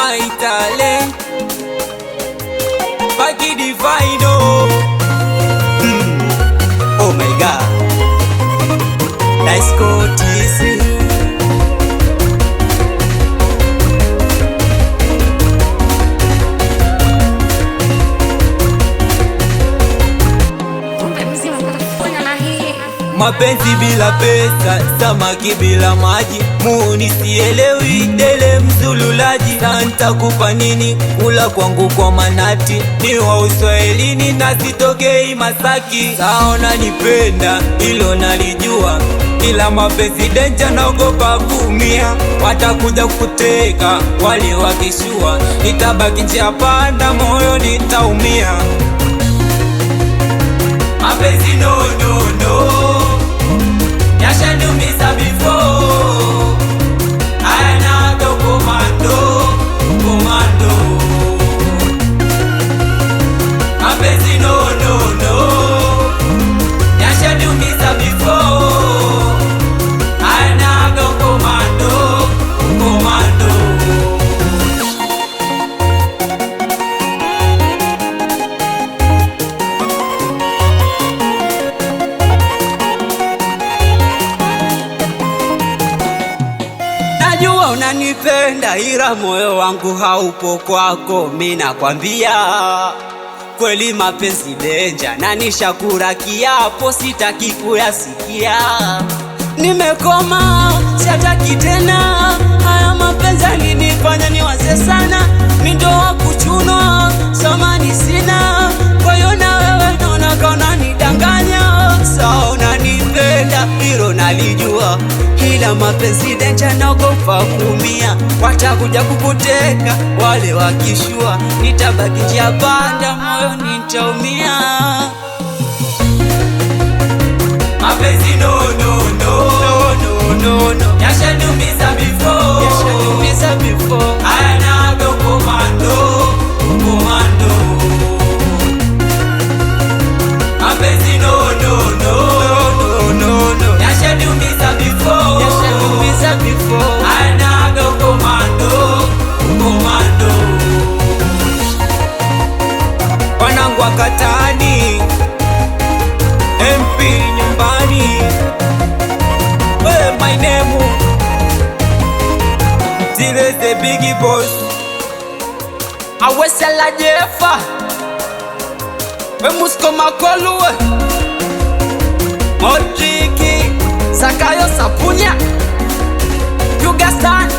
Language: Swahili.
my talent, Paki Divine, oh my God, nice go TC. Mapenzi bila pesa, samaki bila maji, muuni sielewi, dele mzululaji. Santa kupa nini, kula kwangu kwa manati, ni wa Uswahilini na sitokei Masaki. Saona nipenda, ilo nalijua, ila mapenzi denja naogopa kuumia. Watakuja kuteka, wale wakishua, nitabaki njia panda, moyo nitaumia. Mapenzi no no no, yashandumiza before. I na go commando, commando. Mapenzi no no no, yashandumiza before. I na go commando, commando. Najua unanipenda ila moyo wangu haupo kwako, mimi nakwambia kweli mapenzi denja, na nishakula kiapo sitaki kuyasikia. Nimekoma sitaki tena, haya mapenzi yalinifanya niwaze sana, mimi ndo wa kuchunwa samani sina. Kwa hiyo na wewe naona kana nidanganya, sawa unanipenda hilo nalijua, ila mapenzi denja naogopa kuumia. Watakuja kukuteka wale wakishua, nitabaki njia panda, moyo nitaumia. Mapenzi no no no, no no no no, yashandumiza before, yashandumiza before. I na go commando, commando. Mapenzi no no no, no no no, yashandumiza before, yashandumiza before. I na go commando, commando. Wanangu wa Katani, MP nyumbani, my name Tile the biggie boss, awesela jefa, musko makolu, Modriki, Sakayo Sapunya, Yugastan.